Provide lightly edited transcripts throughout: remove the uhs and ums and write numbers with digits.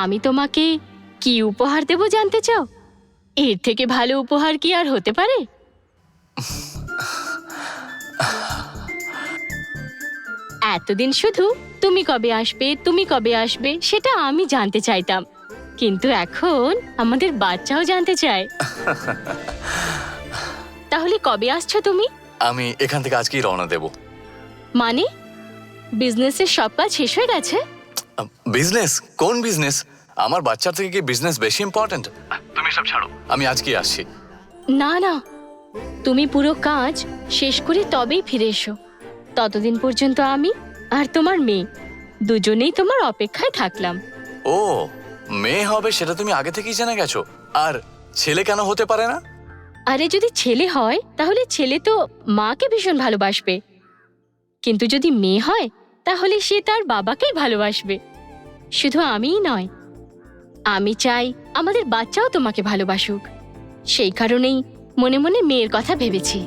আমি তোমাকে কি উপহার দেব জানতে চাও? এর থেকে ভালো উপহার কি আর হতে পারে? এতদিন শুধু তুমি কবে আসবে তুমি কবে আসবে সেটা আমি জানতে চাইতাম, কিন্তু এখন আমাদের বাচ্চাও জানতে চায়। তাহলে কবে আসছো তুমি? আমি এখান থেকে আজকেই রওনা দেব। মানে বিজনেসের সব কাজ শেষ হয়ে গেছে? বিজনেস? কোন বিজনেস? আমার বাচ্চার থেকে কি বিজনেস বেশি ইম্পর্ট্যান্ট? তুমি সব ছাড়ো, আমি আজকেই আসছি। না না, তুমি পুরো কাজ শেষ করে তবেই ফিরে এসো। ততদিন পর্যন্ত আমি আর তোমার মেয়ে দুজনেই তোমার অপেক্ষায় থাকলাম। ও, মেয়ে হবে সেটা তুমি আগে থেকেই জেনে গেছো? আর ছেলে কেন হতে পারে না? আরে যদি ছেলে হয় তাহলে ছেলে তো মাকে ভীষণ ভালোবাসবে, কিন্তু যদি মেয়ে হয় তাহলে সে তার বাবাকেই ভালোবাসবে। শুধু আমিই নয়, আমি চাই আমাদের বাচ্চাও তোমাকে ভালোবাসুক। সেই কারণেই মনে মনে মেয়ের কথা ভেবেছি।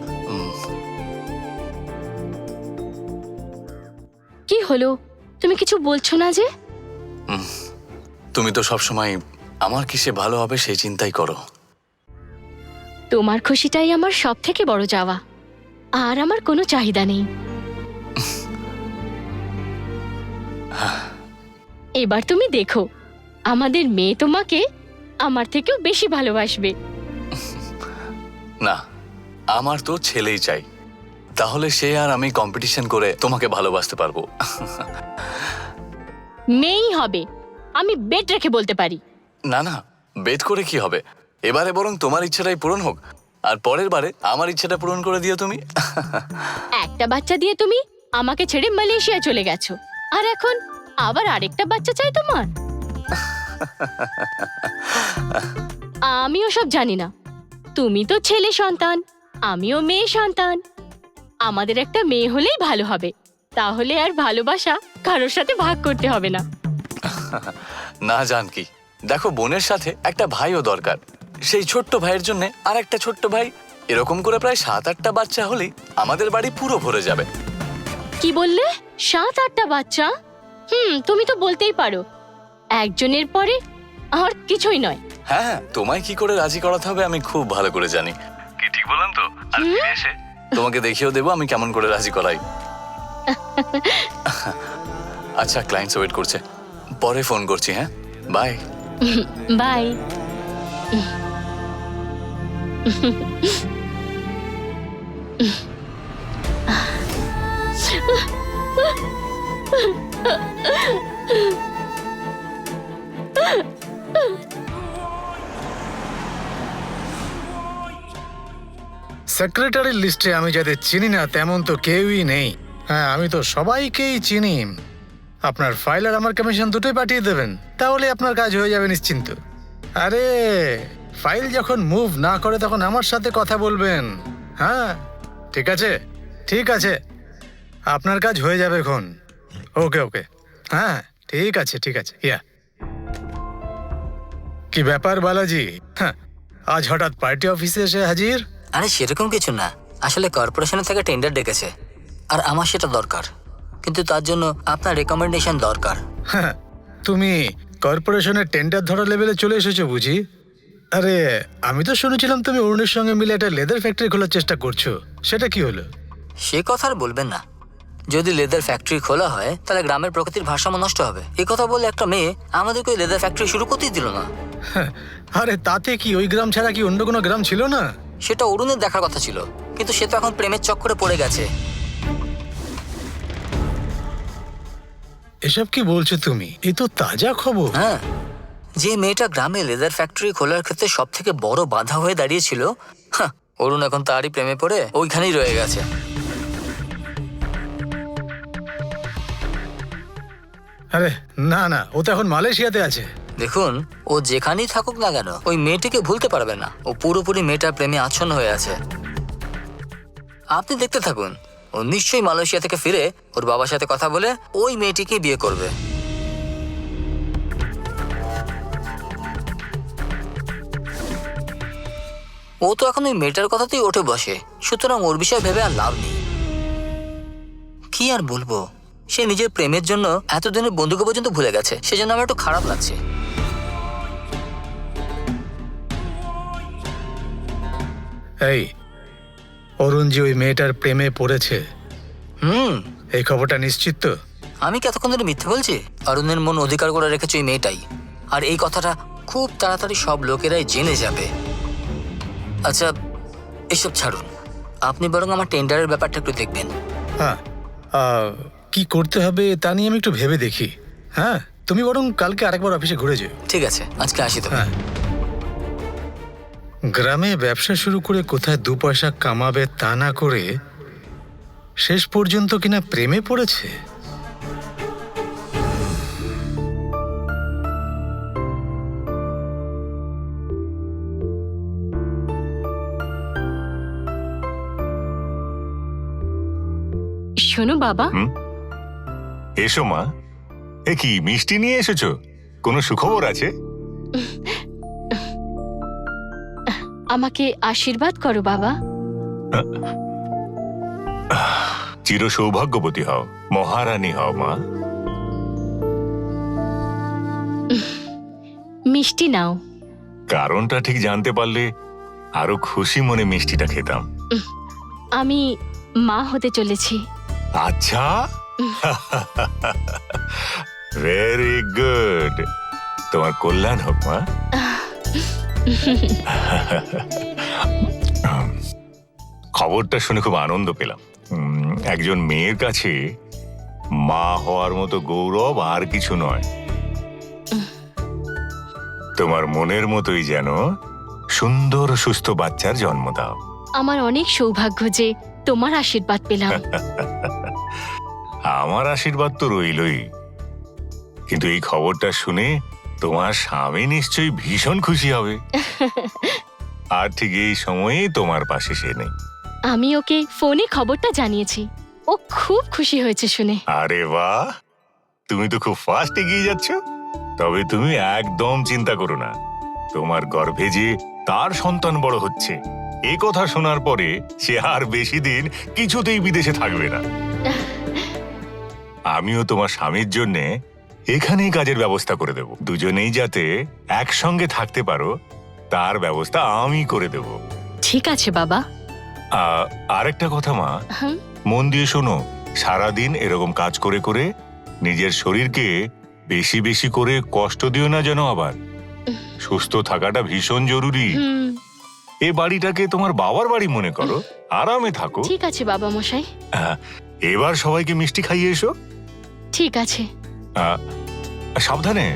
কি হলো, তুমি কিছু বলছো না যে? তুমি তো সবসময় আমার কিসে ভালো হবে সেই চিন্তাই করো। তোমার খুশিটাই আমার সব থেকে বড় চাওয়া, আর আমার কোনো চাহিদা নেই। এবার তুমি দেখো, আমাদের মেয়ে তোমাকে আমার থেকেও বেশি ভালোবাসবে। না, আমার তো ছেলেই চাই, তাহলে সে আর আমি কম্পিটিশন করে তোমাকে ভালোবাসতে পারবো। মেয়েই হবে, আমি বেট রেখে বলতে পারি। না না, বেট করে কি হবে? এবারে বরং তোমার ইচ্ছাটাই পূরণ হোক, আর পরের বারে আমার ইচ্ছাটা পূরণ করে দিও তুমি। একটা বাচ্চা দিয়ে তুমি আমাকে ছেড়ে মালয়েশিয়া চলে গেছো, আর এখন আবার আরেকটা বাচ্চা চাই তোমার? আমিও সব জানি না। তুমি তো ছেলে সন্তান, আমিও মেয়ে সন্তান। আমাদের একটা মেয়ে হলেই ভালো হবে, তাহলে আর ভালোবাসা কারোর সাথে ভাগ করতে হবে না। না জানকি, দেখো বোনের সাথে একটা ভাইও দরকার। সেই ছোট্ট ভাইয়ের জন্য আর একটা ছোট্ট ভাই, এরকম করে প্রায় 7-8টা বাচ্চা হলেই আমাদের বাড়ি পুরো ভরে যাবে। কি বললে? 7-8টা বাচ্চা? তুমি তো বলতেই পারো একজনের পরে আর কিছুই নয়। হ্যাঁ, তোমায় কি করে রাজি করাতে হবে আমি খুব ভালো করে জানি। কি ঠিক বললাম তো? আর ফিরে এসে তোমাকে দেখিয়েও দেবো আমি কেমন করে রাজি করাই। আচ্ছা, ক্লায়েন্টস ওয়েট করছে, পরে ফোন করছি। হ্যাঁ, বাই। বাই। সেক্রেটারির লিস্টে আমি যাদের চিনি না তেমন তো কেউই নেই। হ্যাঁ, আমি তো সবাইকেই চিনি। আপনার ফাইল আর আমার কমিশন দুটোই পাঠিয়ে দেবেন, তাহলে আপনার কাজ হয়ে যাবে নিশ্চিন্ত। আরে ফাইল যখন মুভ না করে তখন আমার সাথে কথা বলবেন। হ্যাঁ, ঠিক আছে ঠিক আছে, আপনার কাজ হয়ে যাবে এখন। ওকে ওকে, হ্যাঁ ঠিক আছে ঠিক আছে। ইয়া, কি ব্যাপার বালাজি? হ্যাঁ, আজ হঠাৎ পার্টি অফিসে এসে হাজির? আরে সেরকম কিছু না, আসলে কর্পোরেশনের থেকে টেন্ডার ডেকেছে আর আমার সেটা দরকার, কিন্তু তার জন্য আপনার রেকমেন্ডেশন দরকার। হ্যাঁ, তুমি কর্পোরেশনের টেন্ডার ধরা লেভেলে চলে এসেছো বুঝি? আরে আমি তো শুনেছিলাম তুমি অরুণের সঙ্গে মিলে একটা লেদার ফ্যাক্টরি খোলার চেষ্টা করছো, সেটা কি হলো? সে কথা আর বলবেন না। যদি লেদার ফ্যাক্টরি খোলা হয় তাহলে গ্রামের প্রকৃতির ভারসাম্য নষ্ট হবে। এই কথা বলে একটা মেয়ে আমাদেরকে ওই লেদার ফ্যাক্টরি শুরু করতেই দিল না। হ্যাঁ, আরে তাতে কি ওই গ্রাম ছাড়া কি অন্য কোনো গ্রাম ছিল না? সেটা অরুণের দেখার কথা ছিল, কিন্তু সে তো এখন প্রেমের চক্করে পড়ে গেছে। এসব কি বলছো তুমি? এ তো তাজা খবর। হ্যাঁ, যে মেয়েটা গ্রামে লেদার ফ্যাক্টরি খোলার ক্ষেত্রে সব থেকে বড় বাধা হয়ে দাঁড়িয়েছিল, অরুণ এখন তারই প্রেমে পড়ে ওইখানেই রয়ে গেছে। আরে না না, ও তো এখন মালয়েশিয়াতে আছে। দেখুন, ও যেখানেই থাকুক না কেন ওই মেয়েটিকে ভুলতে পারবে না। ও পুরোপুরি মেয়েটার প্রেমে আচ্ছন্ন হয়ে আছে। আপনি দেখতে থাকুন, ও নিশ্চয়ই মালয়েশিয়া থেকে ফিরে ওর বাবার সাথে কথা বলে ওই মেয়েটিকে বিয়ে করবে। ও তো এখন ওই মেয়েটার কথাতেই ওঠে বসে, সুতরাং ওর বিষয়ে ভেবে আর লাভ নেই। কি আর বলবো, সে নিজের প্রেমের জন্য এতদিনের বন্ধুকে পর্যন্ত ভুলে গেছে, সেজন্য আমার একটু খারাপ লাগছে। এই অরুণ যে ওই মেয়েটার প্রেমে পড়েছে, এই খবরটা নিশ্চিত তো? আমি কি এতক্ষণ ধরে মিথ্যে বলছি? অরুণের মন অধিকার করে রেখেছে ওই মেয়েটাই, আর এই কথাটা খুব তাড়াতাড়ি সব লোকেরাই জেনে যাবে। আচ্ছা, এসব ছাড়ুন, আপনি বরং আমার টেন্ডারের ব্যাপারটা একটু দেখবেন। হ্যাঁ, কি করতে হবে তা নিয়ে আমি একটু ভেবে দেখি। হ্যাঁ, তুমি বরং কালকে আরেকবার অফিসে ঘুরে যেও। ঠিক আছে, আজকে আসি তো। হ্যাঁ, গ্রামে ব্যবসা শুরু করে কোথায় 2 পয়সা কামাবে তা না করে শেষ পর্যন্ত কিনা প্রেমে পড়েছে। শোনো বাবা, এসো মা। এ কি মিষ্টি নিয়ে এসেছো? কোনো সুখবর আছে? আমাকে আশীর্বাদ করো বাবা। চির সৌভাগ্যবতী হও, মহারানী হও মা। মিষ্টি নাও। কারণটা ঠিক জানতে পারলে আরো খুশি মনে মিষ্টিটা খেতাম। আমি মা হতে চলেছি। আচ্ছা, ভেরি গুড। তোমার কল্যাণ হোক মা। খবরটা শুনে খুব আনন্দ পেলাম। একজন মেয়ের কাছে মা হওয়ার মতো গৌরব আর কিছু নয়। তোমার মনের মতোই যেন সুন্দর সুস্থ বাচ্চার জন্ম দাও। আমার অনেক সৌভাগ্য যে তোমার আশীর্বাদ পেলাম। আমার আশীর্বাদ তো রইলই, কিন্তু এই খবরটা শুনে তোমার স্বামী নিশ্চয়ই ভীষণ খুশি হবে। আর ঠিক এই সময়ে তোমার পাশে সে নেই। আমি ওকে ফোনে খবরটা জানিয়েছি, ও খুব খুশি হয়েছে শুনে। আরে বাহ, তুমি তো খুব ফাস্ট এগিয়ে যাচ্ছ। তবে তুমি একদম চিন্তা করো না, তোমার গর্ভে যে তার সন্তান বড় হচ্ছে এ কথা শোনার পরে সে আর বেশি দিন কিছুতেই বিদেশে থাকবে না। আমিও তোমার স্বামীর জন্যে এখানেই কাজের ব্যবস্থা করে দেব। দুজনেই যাতে একসঙ্গে থাকতে পারো তার ব্যবস্থা আমি করে দেব। ঠিক আছে বাবা। আরেকটা কথা মা, হুম, মন দিয়ে শোনো, সারাদিন এরকম কাজ করে করে নিজের শরীরকে বেশি বেশি করে কষ্ট দিও না যেন। আবার সুস্থ থাকাটা ভীষণ জরুরি। হুম, এ বাড়িটাকে তোমার বাবার বাড়ি মনে করো, আরামে থাকো। ঠিক আছে বাবা মশাই। এবার সবাইকে মিষ্টি খাইয়ে এসো। ঠিক আছে। সাবধানে।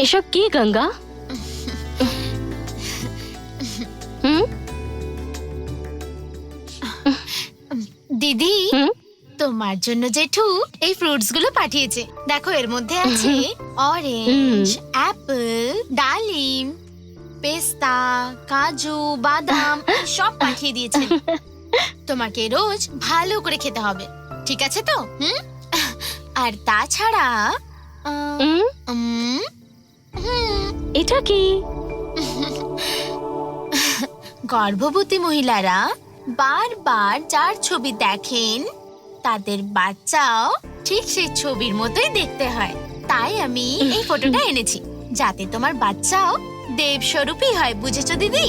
এসব কি গঙ্গা? হুম, দিদি, হুম? তোমার জন্য জেঠু এই ফ্রুটস গুলো পাঠিয়েছে। দেখো, এর মধ্যে আছে অরেঞ্জ, অ্যাপল, ডালিম, পেস্তা, কাজু, বাদাম সব পাঠিয়ে দিয়েছে। তোমাকে রোজ ভালো করে খেতে হবে, ঠিক আছে তো? আর তাছাড়া হুম, উম, হুম, এটা কি? গর্ভবতী মহিলারা বারবার যার ছবি দেখেন তাদের বাচ্চাও ঠিক সেই ছবির মতোই দেখতে হয়। তাই আমি এই ফটোটা এনেছি, যাতে তোমার বাচ্চাও দেবস্বরূপী হয়। বুঝেছো দিদি?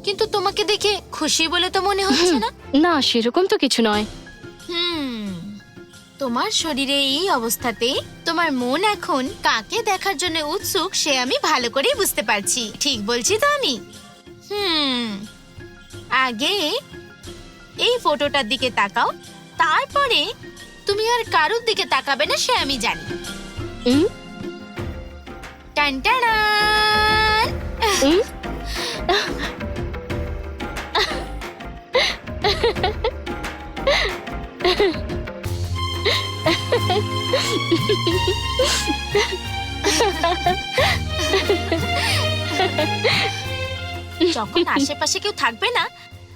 কিন্তু তোমাকে দেখে খুশি বলে তো মনে হচ্ছে না। না, সেরকম তো কিছু নয়। তোমার শরীরে এই অবস্থাতে তোমার মন এখন কাকে দেখার জন্য উৎসুক সে আমি ভালো করেই বুঝতে পারছি। ঠিক বলছি তো আমি? আগে এই ফটোটার দিকে তাকাও, তারপরে তুমি আর কারোর দিকে তাকাবে না সে আমি জানি। হুম, টানটাড়ান! হুম, যখন আশেপাশে কেউ থাকবে না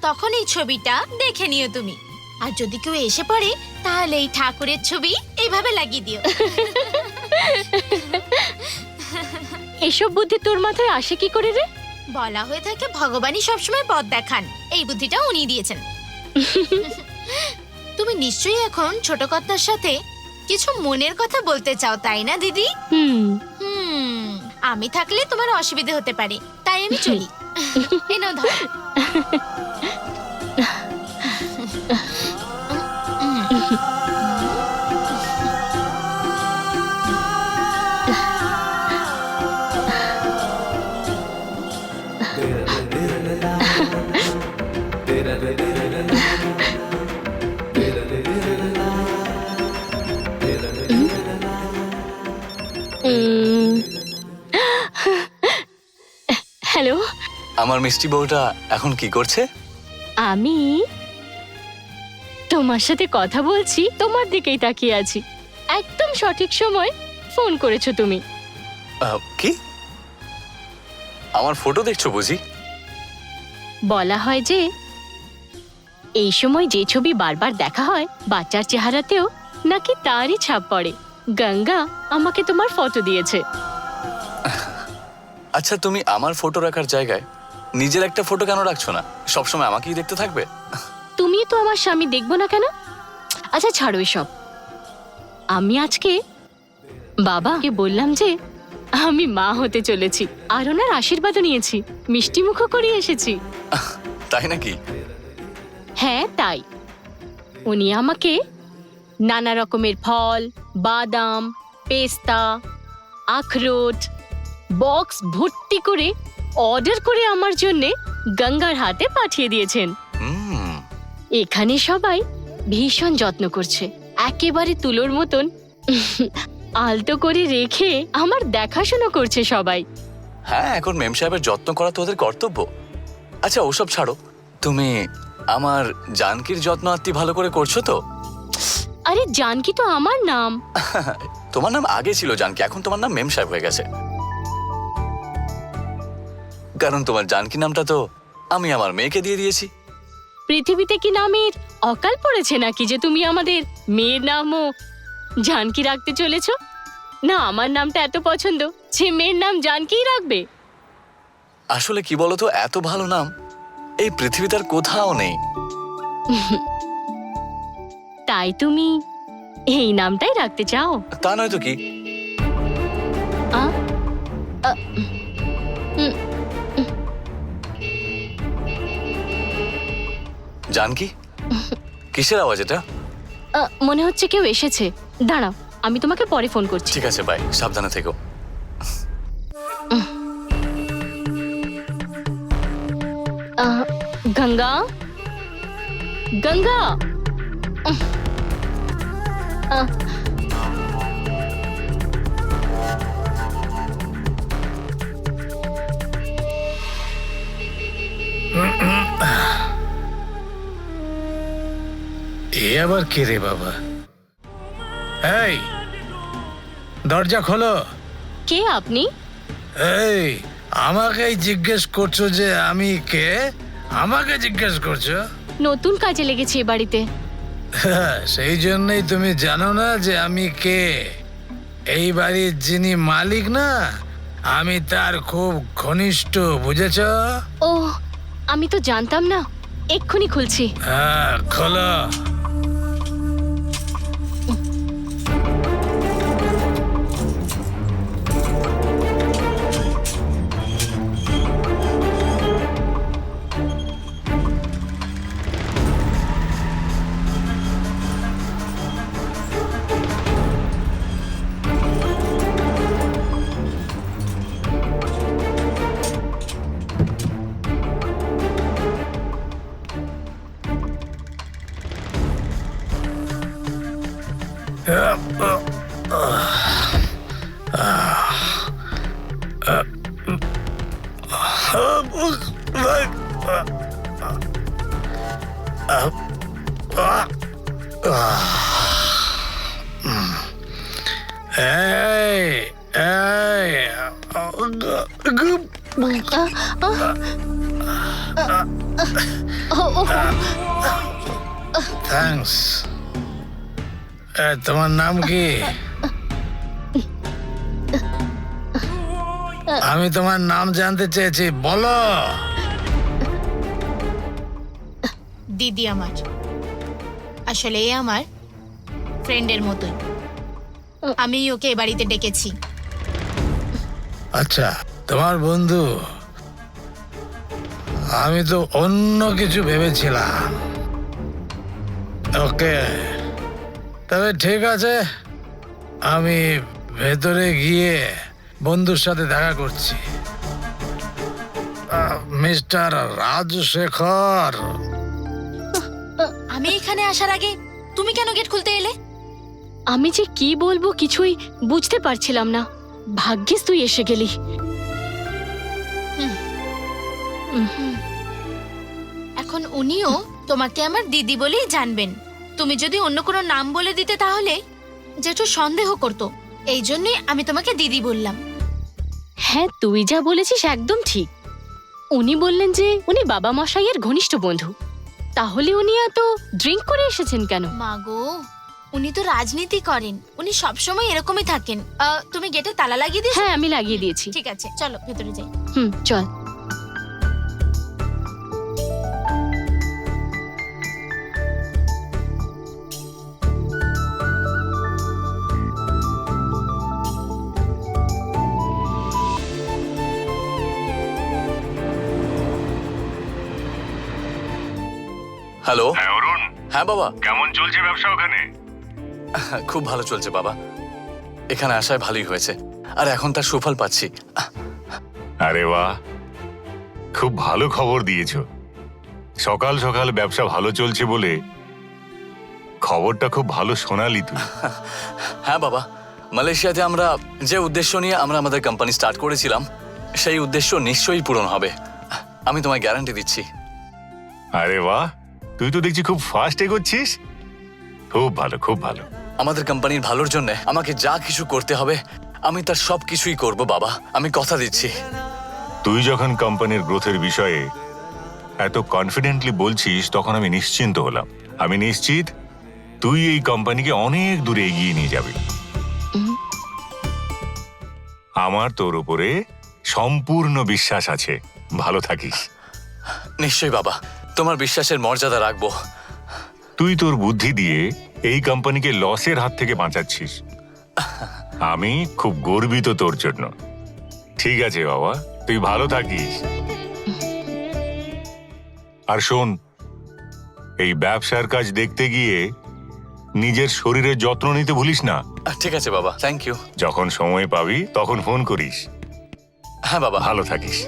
তখন এই ছবিটা দেখে নিও তুমি। আর যদি কেউ এসে পড়ে তাহলে এই ঠাকুরের ছবি এইভাবে লাগিয়ে দিও। এসব বুদ্ধি তোর মাথায় আসে কি করে রে? বলা হয়ে থাকে ভগবানই সবসময় পথ দেখান, এই বুদ্ধিটা উনি দিয়েছেন। তুমি নিশ্চয়ই এখন ছোট কর্তার সাথে কিছু মনের কথা বলতে চাও, তাই না দিদি? আমি থাকলে তোমার অসুবিধা হতে পারে, তাই আমি চলি। এনো ধর। হ্যালো, আমার মিষ্টি বউটা এখন কি করছে? আমি তোমার সাথে কথা বলছি, তোমার দিকেই তাকিয়ে আছি। একদম সঠিক সময় ফোন করেছো তুমি। কি আমার ফটো দেখছো বুঝি? বলা হয় যে এই সময় যে ছবি বারবার দেখা হয় বাচ্চার চেহারাতেও নাকি তারই ছাপ পড়ে। গঙ্গা আমাকে তোমার ফটো দিয়েছে। আচ্ছা, তুমি আমার ফটো রাখার জায়গায় নিজের একটা ফটো কেন রাখছো না? সবসময় আমাকেই দেখতে থাকবে? তুমি তো আমার স্বামী, দেখবো না কেন? আচ্ছা ছাড়ো এসব। আমি আজকে বাবাকে বললাম যে আমি মা হতে চলেছি, আর ওনার আশীর্বাদও নিয়েছি, মিষ্টি মুখও করিয়ে এসেছি। তাই নাকি? হ্যাঁ তাই। উনি আমাকে নানা রকমের ফল, বাদাম, পেস্তা, আখরোট বক্স ভর্তি করে অর্ডার করে আমার জন্য গঙ্গার হাতে পাঠিয়ে দিয়েছেন। হুম, এখানে সবাই ভীষণ যত্ন করছে, একেবারে তুলোর মতন আলতো করে রেখে আমার দেখাশোনা করছে সবাই। হ্যাঁ, এখন মেম সাহেবের যত্ন করা তো ওদের কর্তব্য। আচ্ছা ওসব ছাড়ো, তুমি আমার জানকির যত্ন আত্মি ভালো করে করছো তো? আরে জানকি তো আমার নাম। তোমার নাম আগে ছিল জানকি, এখন তোমার নাম মেম সাহেব হয়ে গেছে। কারণ তোমার জানকি নামটা তো আমি আমার মেয়েকে দিয়ে দিয়েছি। পৃথিবীতে কি নামের অকাল পড়েছে নাকি যে তুমি আমাদের মেয়ের নামও জানকি রাখতে চলেছ? না, আমার নামটা এত পছন্দ যে মেয়ের নাম জানকিই রাখবে। আসলে কি বলতো, এত ভালো নাম এই পৃথিবীতে আর কোথাও নেই। তাই তুমি এই নামটাই রাখতে চাও? তা নয় তো কি। আ? আ, উম, জানকি, কিসের আওয়াজ এটা? মনে হচ্ছে কেউ এসেছে। দাঁড়াও, আমি তোমাকে পরে ফোন করছি। ঠিক আছে, বাই, সাবধানে থেকো। গঙ্গা, গঙ্গা। এ আবার কে রে বাবা? এই দরজা খোলো। কে আপনি? এই আমাকেই জিজ্ঞেস করছো যে আমি কে? আমাকে জিজ্ঞেস করছো? নতুন কাজে লেগেছি এ বাড়িতে। সেই জন্যই তুমি জানো না যে আমি কে? এই বাড়ির যিনি মালিক না, আমি তার খুব ঘনিষ্ঠ, বুঝেছ? ও, আমি তো জানতাম না। এক্ষুনি খুলছি। হ্যাঁ, খোলো। থ্যাঙ্কস। তোমার নাম কি? আমি তোমার নাম জানতে চেয়েছি, বলো। দিদি আমার আসলে এ আমার ফ্রেন্ডের মতোই। আমি ওকে এ বাড়িতে ডেকেছি। আচ্ছা, তোমার বন্ধু। আমি তো অন্য কিছু ভেবেছিলাম। ওকে, তবে ঠিক আছে, আমি ভেতরে গিয়ে বন্ধুর সাথে দেখা করছি। মিস্টার রাজশেখর। আমি এখানে আসার আগে তুমি কেন গেট খুলতে এলে? আমি যে কি বলবো কিছুই বুঝতে পারছিলাম না। ভাগ্যিস তুই এসে গেলি। এখন উনিও তোমাকে আমার দিদি বলেই জানবেন। তুমি যদি অন্য কোনো নাম বলে দিতে তাহলে জেঠু সন্দেহ করতো। এই জন্যই আমি তোমাকে দিদি বললাম। হ্যাঁ, তুই যা বলেছিস একদম ঠিক। উনি বললেন যে উনি বাবা মশাইয়ের ঘনিষ্ঠ বন্ধু। তাহলে উনি এত ড্রিঙ্ক করে এসেছেন কেন? মাগো, উনি তো রাজনীতি করেন, উনি সবসময় এরকমই থাকেন। তুমি গেটে তালা লাগিয়ে দিয়েছো? হ্যাঁ, আমি লাগিয়ে দিয়েছি। ঠিক আছে, চলো ভেতরে যাই। চল। হ্যালো। হ্যাঁ অরুণ, হ্যাঁ বাবা। কেমন চলছে ব্যবসা ওখানে? খুব ভালো চলছে বাবা। এখানে আসায় ভালোই হয়েছে, আর এখন তার সুফল পাচ্ছি। আরে বাহ, খুব ভালো খবর দিয়েছো। সকাল সকাল ব্যবসা ভালো চলছে বলে খবরটা খুব ভালো শোনালি তুই। হ্যাঁ বাবা, মালয়েশিয়াতে আমরা যে উদ্দেশ্য নিয়ে আমরা আমাদের কোম্পানি স্টার্ট করেছিলাম, সেই উদ্দেশ্য নিশ্চয়ই পূরণ হবে। আমি তোমায় গ্যারান্টি দিচ্ছি। আরে বাহ, তুই তো দেখছি খুব ফাস্ট এগোচ্ছিস। খুব ভালো, খুব ভালো। আমাদের কোম্পানির ভালোর জন্য আমাকে যা কিছু করতে হবে আমি তার সব কিছুই করব বাবা, আমি কথা দিচ্ছি। তুই যখন কোম্পানির গ্রোথের বিষয়ে এত কনফিডেন্টলি বলছিস তখন আমি নিশ্চিন্ত হলাম। আমি নিশ্চিত তুই এই কোম্পানিকে অনেক দূরে এগিয়ে নিয়ে যাবি। আমার তোর উপরে সম্পূর্ণ বিশ্বাস আছে। ভালো থাকিস। নিশ্চয়ই বাবা, তোমার বিশ্বাসের মর্যাদা রাখবো। তুই তোর বুদ্ধি দিয়ে এই কোম্পানিকে লসের হাত থেকে বাঁচাচ্ছিস। আমি খুব গর্বিত তোর জন্য। ঠিক আছে বাবা, তুই ভালো থাকিস। আর শোন, এই ব্যবসার কাজ দেখতে গিয়ে নিজের শরীরের যত্ন নিতে ভুলিস না। ঠিক আছে বাবা, থ্যাংক ইউ। যখন সময় পাবি তখন ফোন করিস। হ্যাঁ বাবা। ভালো থাকিস।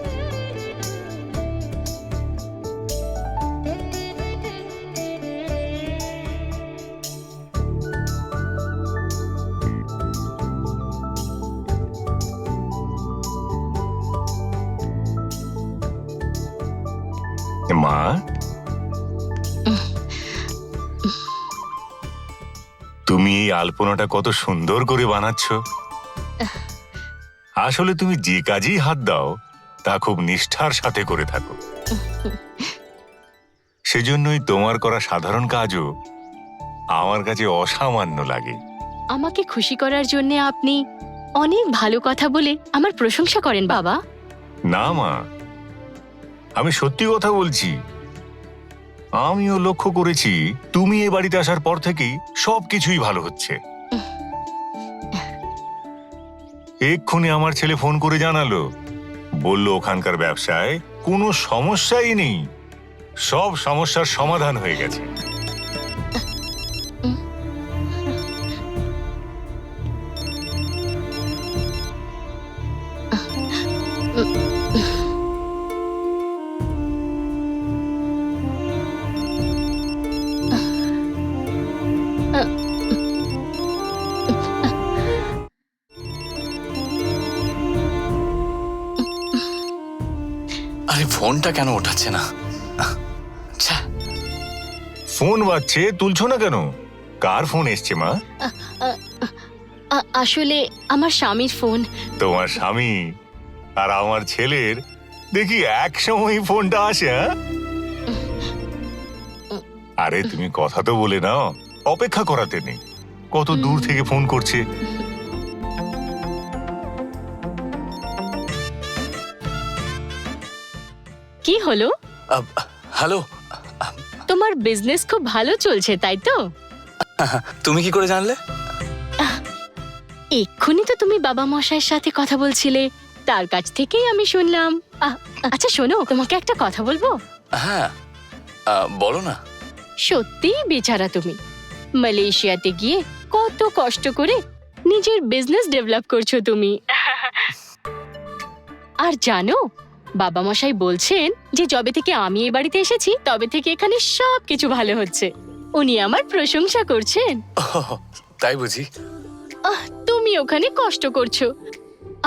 মা, তুমি এই আলপনাটা কত সুন্দর করে বানাচ্ছ। আসলে তুমি যে কাজেই হাত দাও তা খুব নিষ্ঠার সাথে করে থাকো। সেজন্যই তোমার করা সাধারণ কাজও আমার কাছে অসামান্য লাগে। আমাকে খুশি করার জন্য আপনি অনেক ভালো কথা বলে আমার প্রশংসা করেন বাবা। না মা, আমি সত্যি কথা বলছি। আমিও লক্ষ্য করেছি তুমি এ বাড়িতে আসার পর থেকেই সবকিছুই ভালো হচ্ছে। এক্ষুনি আমার ছেলে ফোন করে জানালো, বলল ওখানকার ব্যবসায় কোনো সমস্যাই নেই, সব সমস্যার সমাধান হয়ে গেছে। আরে ফোনটা কেন ওঠাচ্ছে না? আচ্ছা, ফোন বাজছে, তুলছো না কেন? কার ফোন এসছে মা? আসলে আমার স্বামীর ফোন। তোমার স্বামী আর আমার ছেলের দেখি একসময় ফোনটা আসে। আরে তুমি কথা তো বলে নাও, অপেক্ষা করাতে নেই। কত দূর থেকে ফোন করছে। কি হলো? হ্যালো, তোমার বিজনেস খুব ভালো চলছে তাই তো? তুমি কি করে জানলে? এক্ষুনি তো তুমি বাবা মশাইয়ের সাথে কথা বলছিলে, তার কাছ থেকেই আমি শুনলাম। আচ্ছা শোনো, তোমাকে একটা কথা বলবো। হ্যাঁ, বলো না। সত্যিই বেচারা তুমি, মালয়েশিয়াতে গিয়ে কত কষ্ট করে নিজের বিজনেস ডেভেলপ করছো তুমি। আর জানো, বাবা মশাই বলছেন যে যবে থেকে আমি এই বাড়িতে এসেছি তবে থেকে এখানে সবকিছু ভালো হচ্ছে। উনি আমার প্রশংসা করছেন। তাই বুঝি? তুমি ওখানে কষ্ট করছো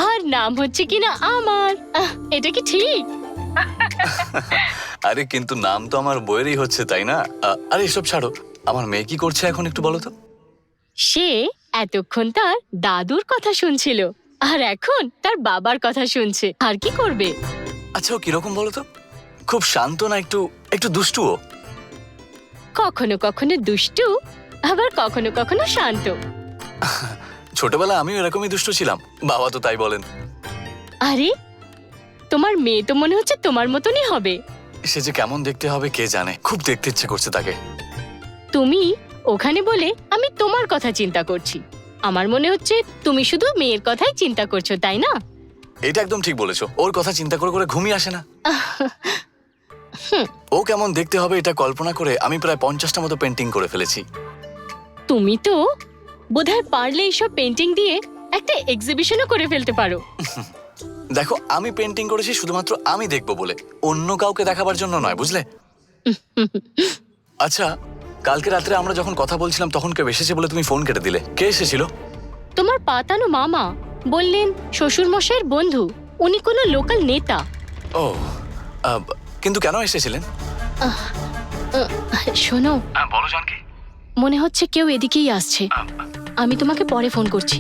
আর নাম হচ্ছে কিনা আমার। এটা কি ঠিক? আরে কিন্তু নাম তো আমার বইয়েরই হচ্ছে, তাই না? আরে এসব ছাড়ো, আমার মেয়ে কি করছে এখন একটু বলো তো। সে এতক্ষণ তার দাদুর কথা শুনছিল আর এখন তার বাবার কথা শুনছে। আর কি করবে? আচ্ছা, ও কিরকম বলো তো? খুব শান্ত না একটু একটু দুষ্টুও? কখনো কখনো দুষ্টু, আবার কখনো কখনো শান্ত। ছোটবেলায় আমিও এরকমই দুষ্টু ছিলাম, বাবা তো তাই বলেন। আরে তোমার মেয়ে তো মনে হচ্ছে তোমার মতনই হবে। সে যে কেমন দেখতে হবে কে জানে, খুব দেখতে ইচ্ছে করছে তাকে। তুমি ওখানে বলে আমি তোমার কথা চিন্তা করছি। আমার মনে হচ্ছে তুমি শুধু মেয়ের কথাই চিন্তা করছো, তাই না? এটা একদম ঠিক বলেছো, ওর কথা চিন্তা করে করে ঘুমিয়ে আসে না। ও কেমন দেখতে হবে এটা কল্পনা করে আমি প্রায় 50টা মতো পেন্টিং করে ফেলেছি। তুমি তো বোধহয় পারলে এইসব পেন্টিং দিয়ে একটা এক্সিবিশনও করে ফেলতে পারো। দেখো, আমি পেন্টিং করেছি শুধুমাত্র আমি দেখবো বলে, অন্য কাউকে দেখাবার জন্য নয়, বুঝলে? আচ্ছা, কালকে রাত্রে আমরা যখন কথা বলছিলাম তখন কেউ এসেছে বলে তুমি ফোন কেটে দিলে। কে এসেছিল? তোমার পাতানো মামা বললেন শ্বশুর মশাইয়ের বন্ধু, উনি কোনো লোকাল নেতা। ও, কিন্তু কেন এসেছিলেন? শোনো, বলো জানকি। মনে হচ্ছে কেউ এদিকেই আসছে। আমি তোমাকে পরে ফোন করছি।